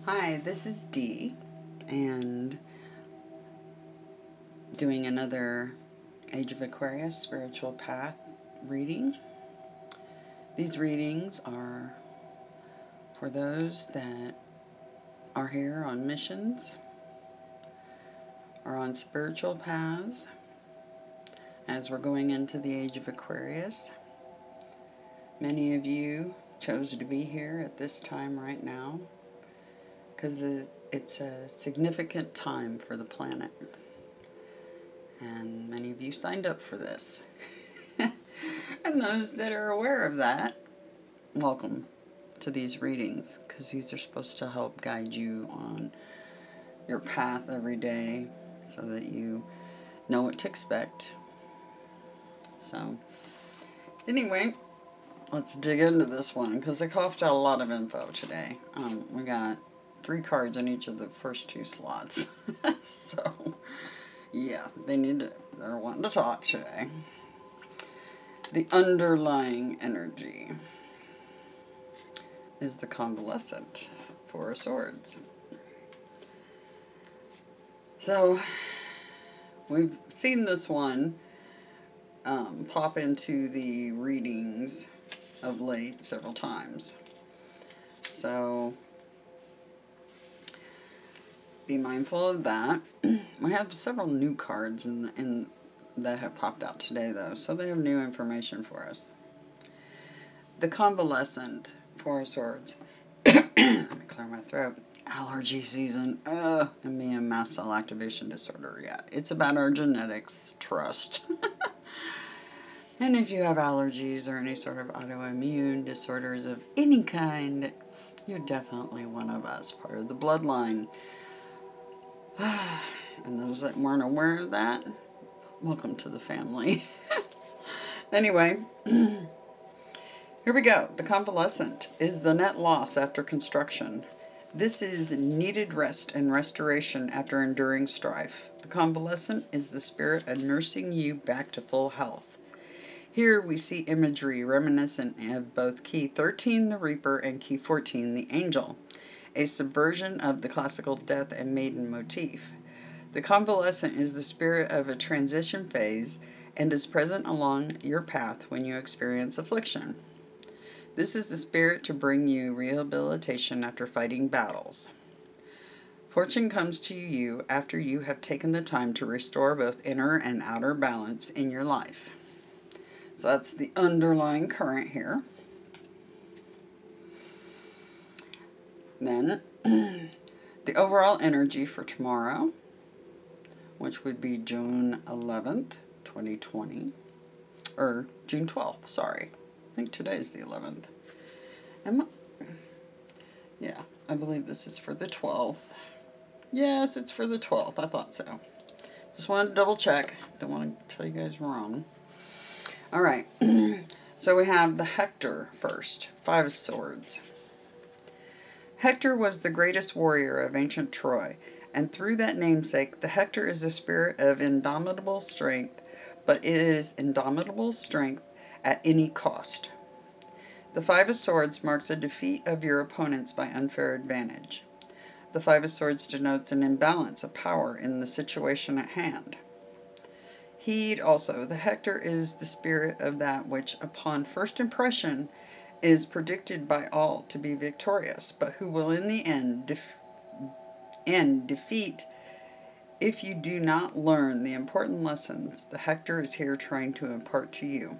Hi, this is Dee, and doing another Age of Aquarius Spiritual Path reading. These readings are for those that are here on missions or on spiritual paths as we're going into the Age of Aquarius. Many of you chose to be here at this time right now because it's a significant time for the planet. And many of you signed up for this. And those that are aware of that, welcome to these readings, because these are supposed to help guide you on your path every day so that you know what to expect. So, anyway, let's dig into this one, because I coughed out a lot of info today. We got 3 cards in each of the first 2 slots. So, yeah, they're wanting to talk today. The underlying energy is the convalescent, 4 of Swords. So, we've seen this one pop into the readings of late several times. So, be mindful of that. We have several new cards that have popped out today, though, so they have new information for us. The convalescent, 4 of Swords. Let me clear my throat. Allergy season. And me and mast cell activation disorder. Yeah, it's about our genetics. Trust. And if you have allergies or any sort of autoimmune disorders of any kind, you're definitely one of us, part of the bloodline. And those that weren't aware of that, welcome to the family. Anyway, here we go. The convalescent is the net loss after construction. This is needed rest and restoration after enduring strife. The convalescent is the spirit of nursing you back to full health. Here we see imagery reminiscent of both Key 13, the Reaper, and Key 14, the Angel, a subversion of the classical death and maiden motif. The convalescent is the spirit of a transition phase and is present along your path when you experience affliction. This is the spirit to bring you rehabilitation after fighting battles. Fortune comes to you after you have taken the time to restore both inner and outer balance in your life. So that's the underlying current here. Then, the overall energy for tomorrow, which would be June 11th, 2020, or June 12th, sorry. I think today's the 11th. Yeah, I believe this is for the 12th. Yes, it's for the 12th. I thought so. Just wanted to double check. Don't want to tell you guys wrong. All right. So we have the Hector first, 5 of Swords. Hector was the greatest warrior of ancient Troy, and through that namesake, the Hector is the spirit of indomitable strength, but it is indomitable strength at any cost. The 5 of Swords marks a defeat of your opponents by unfair advantage. The 5 of Swords denotes an imbalance of power in the situation at hand. Heed also, the Hector is the spirit of that which, upon first impression, is predicted by all to be victorious, but who will in the end defeat if you do not learn the important lessons the Hector is here trying to impart to you.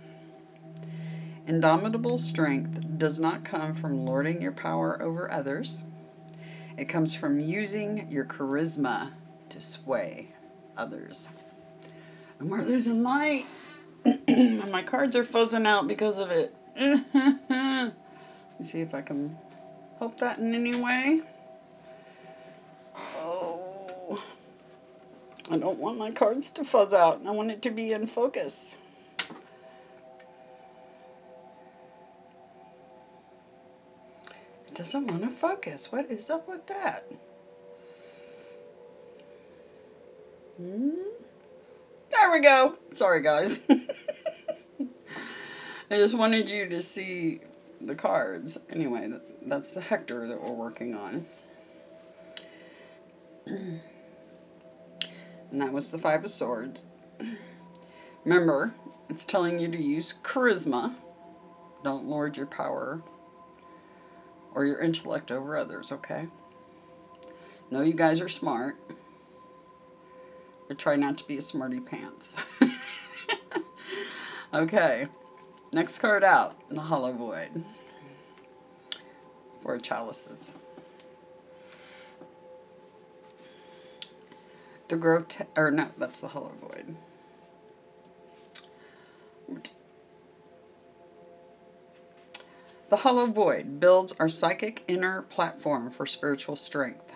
Indomitable strength does not come from lording your power over others. It comes from using your charisma to sway others. And we're losing light. And my cards are fuzzing out because of it. Let me see if I can help that in any way. Oh, I don't want my cards to fuzz out. I want it to be in focus. It doesn't want to focus. What is up with that? There we go. Sorry, guys. I just wanted you to see the cards. Anyway, that's the Hector that we're working on. And that was the Five of Swords. Remember, it's telling you to use charisma. Don't lord your power or your intellect over others, okay? Know you guys are smart, but try not to be a smarty pants. Okay, next card out, the Hollow Void. Four chalices. That's the Hollow Void. The Hollow Void builds our psychic inner platform for spiritual strength.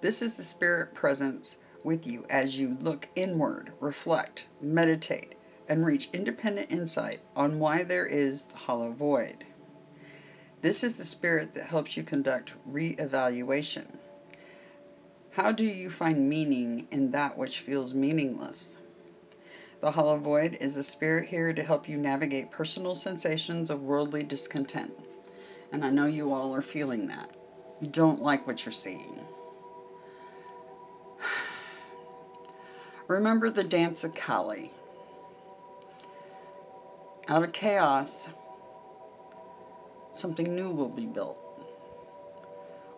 This is the spirit presence with you as you look inward, reflect, meditate, and reach independent insight on why there is the Hollow Void. This is the spirit that helps you conduct re-evaluation. How do you find meaning in that which feels meaningless? The Hollow Void is a spirit here to help you navigate personal sensations of worldly discontent. And I know you all are feeling that. You don't like what you're seeing. Remember the dance of Kali. Out of chaos, something new will be built.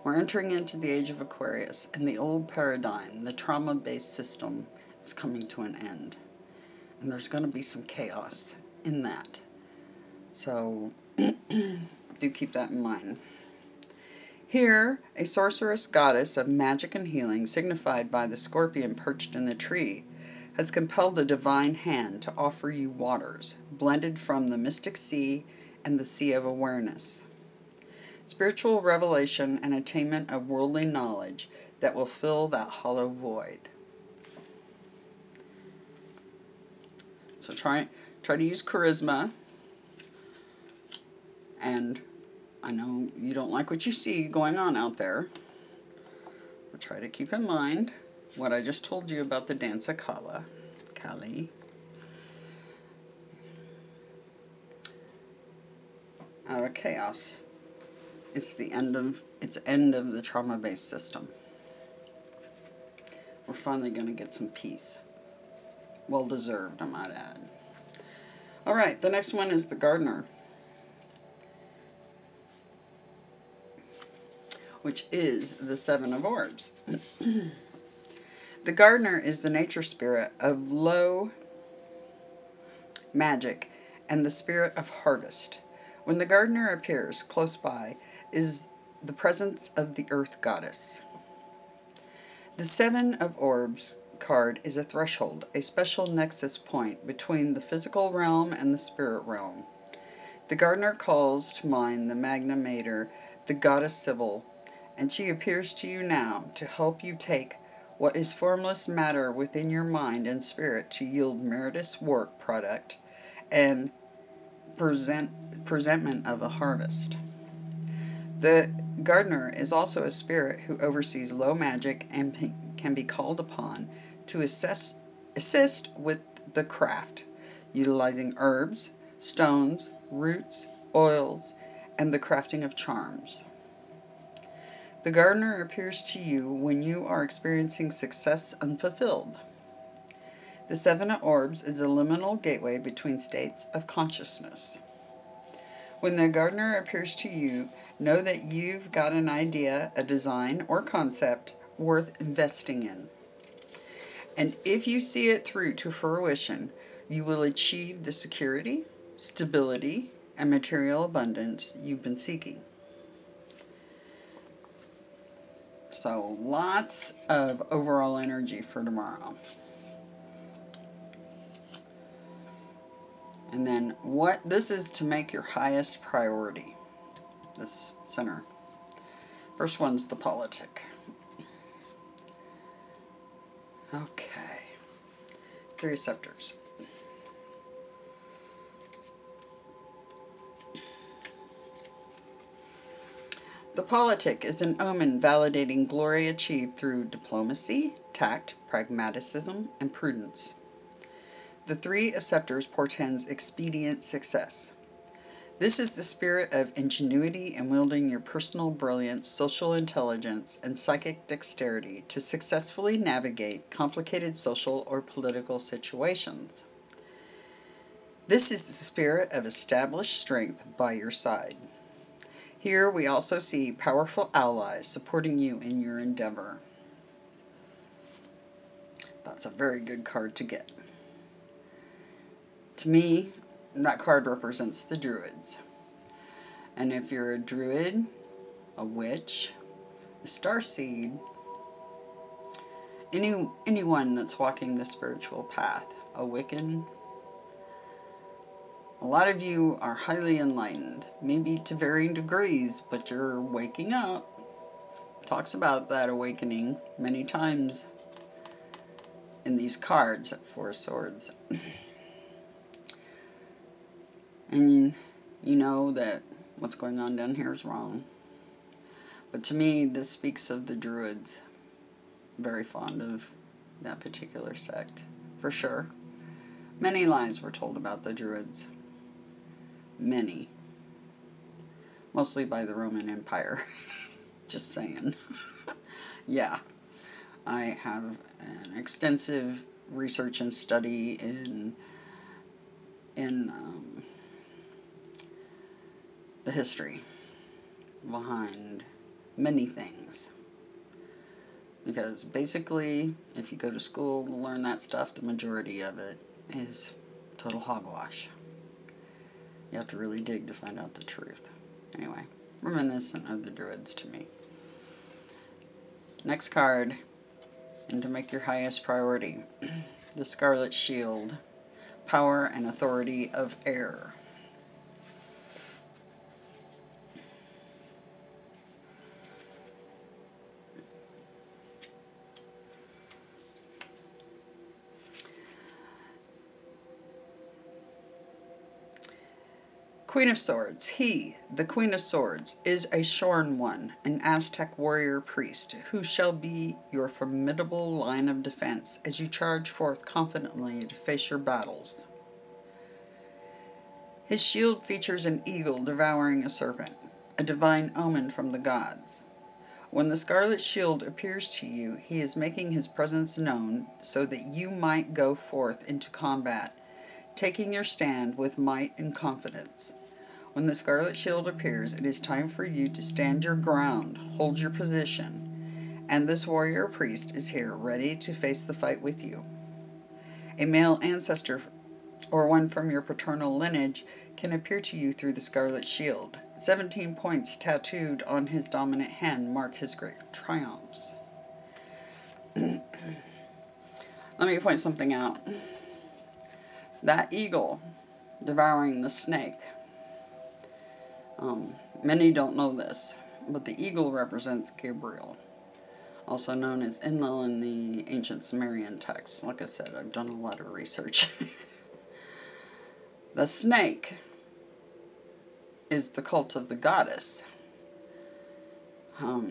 We're entering into the age of Aquarius, and the old paradigm, the trauma-based system, is coming to an end. And there's going to be some chaos in that. So, do keep that in mind. Here, a sorceress goddess of magic and healing, signified by the scorpion perched in the tree, has compelled a divine hand to offer you waters, blended from the mystic sea and the sea of awareness. Spiritual revelation and attainment of worldly knowledge that will fill that hollow void. So try to use charisma. And I know you don't like what you see going on out there, but try to keep in mind what I just told you about the dance of Kali. Out of chaos. It's end of the trauma-based system. We're finally going to get some peace. Well deserved, I might add. All right, the next one is the gardener, which is the Seven of Orbs. The gardener is the nature spirit of low magic and the spirit of harvest. When the gardener appears close by is the presence of the earth goddess. The Seven of Orbs card is a threshold, a special nexus point between the physical realm and the spirit realm. The gardener calls to mind the Magna Mater, the goddess Sibyl, and she appears to you now to help you take what is formless matter within your mind and spirit to yield meritorious work product and presentment of a harvest. The gardener is also a spirit who oversees low magic and can be called upon to assist with the craft, utilizing herbs, stones, roots, oils, and the crafting of charms. The gardener appears to you when you are experiencing success unfulfilled. The Seven of Orbs is a liminal gateway between states of consciousness. When the gardener appears to you, know that you've got an idea, a design, or concept worth investing in. And if you see it through to fruition, you will achieve the security, stability, and material abundance you've been seeking. So lots of overall energy for tomorrow. And then what this is to make your highest priority, this center. First one's the politic. Okay. 3 receptors. The politic is an omen validating glory achieved through diplomacy, tact, pragmatism, and prudence. The 3 of Scepters portends expedient success. This is the spirit of ingenuity and wielding your personal brilliance, social intelligence, and psychic dexterity to successfully navigate complicated social or political situations. This is the spirit of established strength by your side. Here we also see powerful allies supporting you in your endeavor. That's a very good card to get. To me, that card represents the druids. And if you're a druid, a witch, a starseed, anyone that's walking the spiritual path, a Wiccan, a lot of you are highly enlightened, maybe to varying degrees, but you're waking up. Talks about that awakening many times in these cards at Four Swords. And you know that what's going on down here is wrong. But to me, this speaks of the druids. Very fond of that particular sect, for sure. Many lies were told about the druids. Many. Mostly by the Roman Empire. Just saying. Yeah. I have an extensive research and study in the history behind many things. Because basically, if you go to school to learn that stuff, the majority of it is total hogwash. You have to really dig to find out the truth. Anyway, reminiscent of the druids to me. Next card, and to make your highest priority, the Scarlet Shield, power and authority of air. Queen of Swords. He, the Queen of Swords, is a shorn one, an Aztec warrior priest, who shall be your formidable line of defense as you charge forth confidently to face your battles. His shield features an eagle devouring a serpent, a divine omen from the gods. When the Scarlet Shield appears to you, he is making his presence known so that you might go forth into combat, taking your stand with might and confidence. When the Scarlet Shield appears, it is time for you to stand your ground, hold your position, and this warrior priest is here, ready to face the fight with you. A male ancestor, or one from your paternal lineage, can appear to you through the Scarlet Shield. 17 points tattooed on his dominant hand mark his great triumphs. Let me point something out. That eagle devouring the snake. Many don't know this, but the eagle represents Gabriel, also known as Enlil in the ancient Sumerian texts. Like I said, I've done a lot of research. The snake is the cult of the goddess. I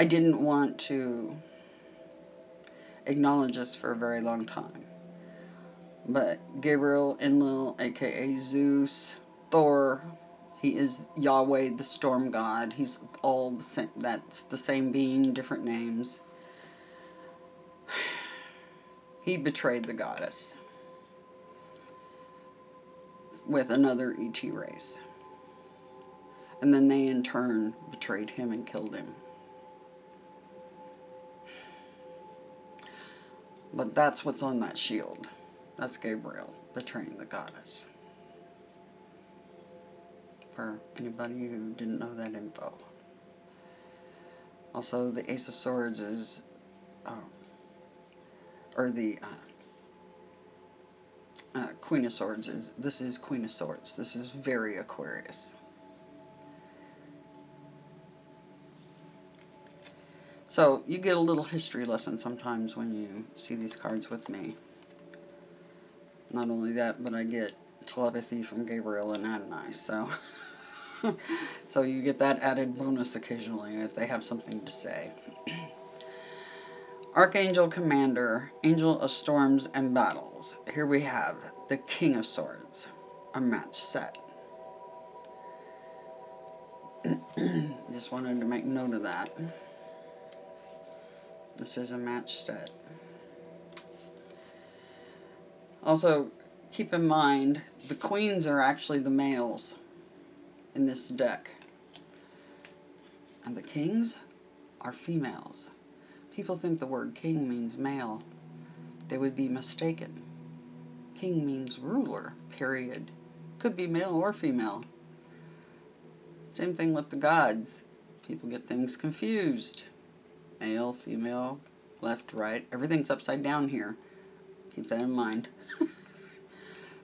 didn't want to acknowledge this for a very long time. But Gabriel, Enlil, aka Zeus, Thor, he is Yahweh, the storm god. He's all the same. That's the same being, different names. He betrayed the goddess with another ET race. And then they in turn betrayed him and killed him. But that's what's on that shield. That's Gabriel betraying the goddess. For anybody who didn't know that info. Also, the Ace of Swords is, Queen of Swords is, this is Queen of Swords. This is very Aquarius. So, you get a little history lesson sometimes when you see these cards with me. Not only that, but I get telepathy from Gabriel and Adonai, so... so you get that added bonus occasionally if they have something to say. Archangel Commander, Angel of Storms and Battles. Here we have the King of Swords. a match set. Just wanted to make note of that. This is a match set. Also, keep in mind, the queens are actually the males in this deck. And the kings are females. People think the word king means male. They would be mistaken. King means ruler, period. Could be male or female. Same thing with the gods. People get things confused. Male, female, left, right. Everything's upside down here. Keep that in mind.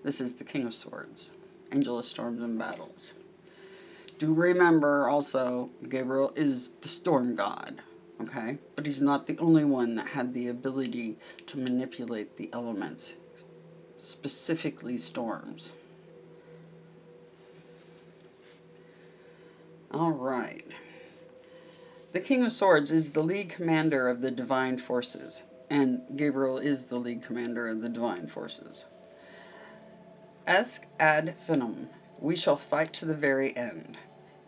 This is the King of Swords. Angel of Storms and Battles. Do remember also, Gabriel is the storm god. Okay? But he's not the only one that had the ability to manipulate the elements. Specifically storms. Alright. The King of Swords is the lead commander of the divine forces. And Gabriel is the lead commander of the divine forces. Esc ad finum. We shall fight to the very end.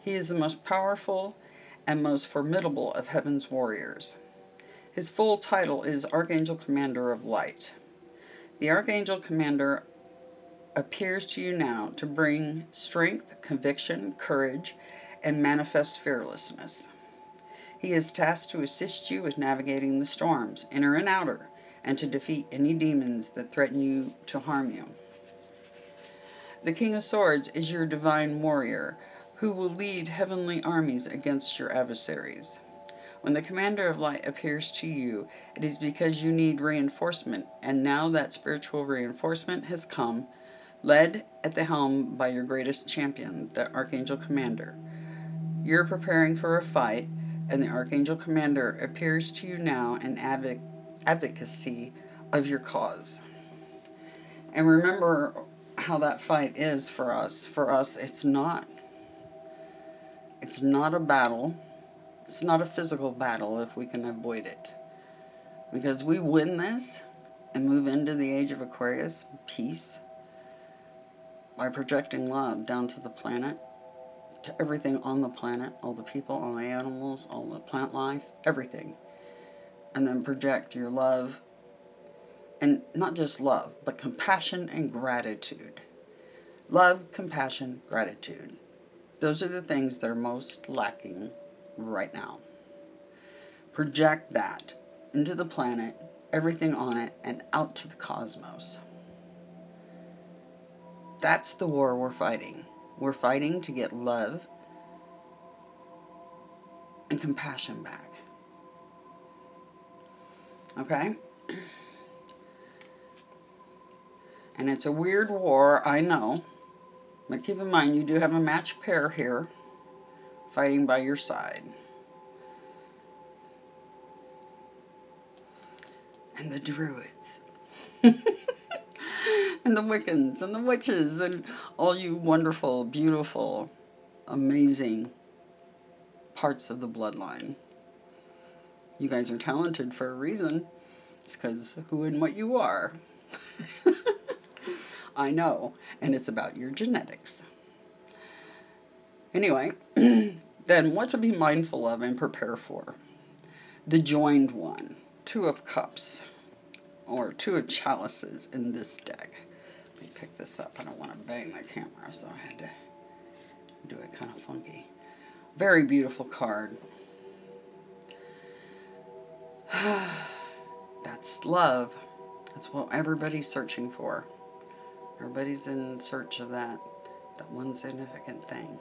He is the most powerful and most formidable of heaven's warriors. His full title is Archangel Commander of Light. The Archangel Commander appears to you now to bring strength, conviction, courage, and manifest fearlessness. He is tasked to assist you with navigating the storms, inner and outer, and to defeat any demons that threaten you to harm you. The King of Swords is your divine warrior, who will lead heavenly armies against your adversaries. When the Commander of Light appears to you, it is because you need reinforcement, and now that spiritual reinforcement has come, led at the helm by your greatest champion, the Archangel Commander. You're preparing for a fight, and the Archangel Commander appears to you now in advocacy of your cause. And remember how that fight is for us. For us, it's not a battle. It's not a physical battle if we can avoid it. Because we win this and move into the age of Aquarius, peace, by projecting love down to the planet, to everything on the planet, all the people, all the animals, all the plant life, everything. And then project your love, and not just love, but compassion and gratitude. Love, compassion, gratitude. Those are the things that are most lacking right now. Project that into the planet, everything on it, and out to the cosmos. That's the war we're fighting. We're fighting to get love and compassion back. Okay? And it's a weird war, I know. But keep in mind, you do have a match pair here fighting by your side. And the druids. And the Wiccans and the witches and all you wonderful, beautiful, amazing parts of the bloodline. You guys are talented for a reason. It's because who and what you are. I know. And it's about your genetics. Anyway, then what to be mindful of and prepare for? The joined one. 2 of Cups. Or 2 of Chalices in this deck. Let me pick this up. I don't want to bang the camera, so I had to do it kind of funky. Very beautiful card. That's love. That's what everybody's searching for. Everybody's in search of that one significant thing.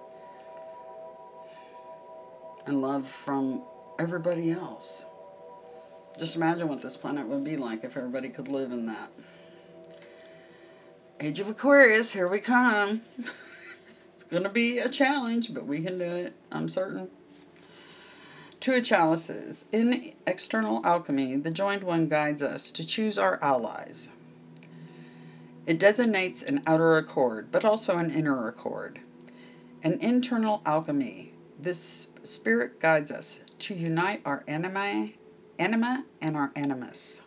And love from everybody else. Just imagine what this planet would be like if everybody could live in that. Age of Aquarius, here we come. It's going to be a challenge, but we can do it, I'm certain. 2 of Chalices. In external alchemy, the joined one guides us to choose our allies. It designates an outer accord, but also an inner accord. In internal alchemy, this spirit guides us to unite our anima and our animus.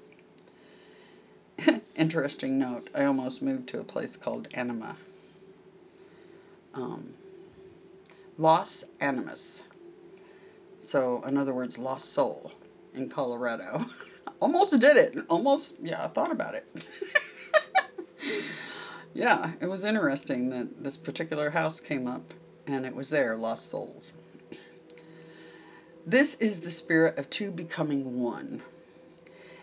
Interesting note, I almost moved to a place called Anima. Los Animus. So, in other words, lost soul in Colorado. Almost did it. Almost, yeah, I thought about it. Yeah, it was interesting that this particular house came up and it was there, lost souls. This is the spirit of two becoming one,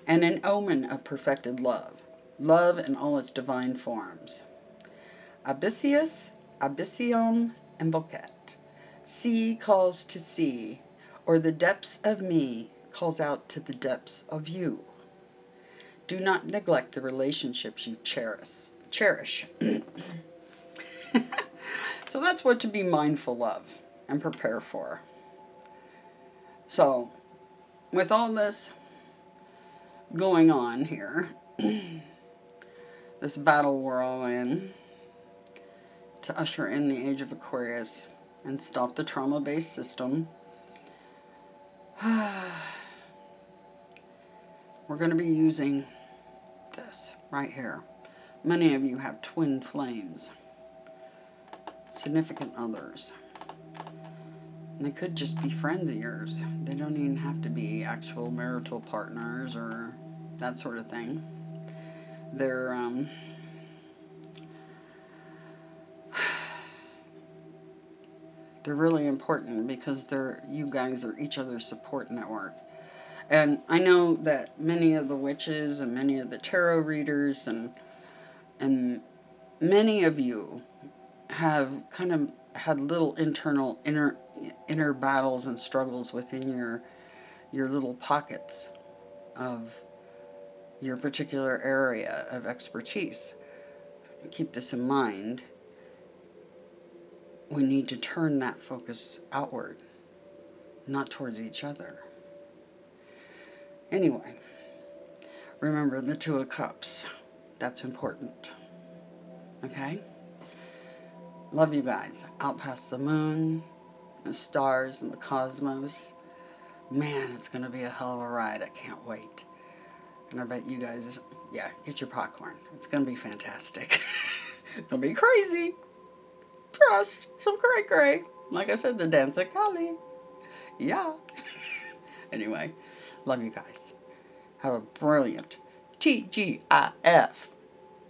and an omen of perfected love, love in all its divine forms. Abyssius, abyssium invocet. Sea calls to sea, or the depths of me calls out to the depths of you. Do not neglect the relationships you cherish. So that's what to be mindful of and prepare for. So, with all this going on here, this battle we're all in, to usher in the age of Aquarius and stop the trauma-based system, we're going to be using this right here. Many of you have twin flames, significant others. And they could just be friends of yours. They don't even have to be actual marital partners or that sort of thing. They're really important because you guys are each other's support network. And I know that many of the witches and many of the tarot readers and many of you have kind of had little inner battles and struggles within your little pockets of your particular area of expertise. Keep this in mind. We need to turn that focus outward, not towards each other. Anyway, remember the Two of Cups. That's important. Okay? Love you guys. Out past the moon, the stars, and the cosmos. Man, it's going to be a hell of a ride. I can't wait. And I bet you guys, yeah, get your popcorn. It's going to be fantastic. It's going to be crazy. Trust. Some cray-cray. Like I said, the dance of Kali. Yeah. Anyway, love you guys. Have a brilliant TGIF.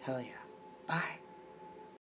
Hell yeah. Bye.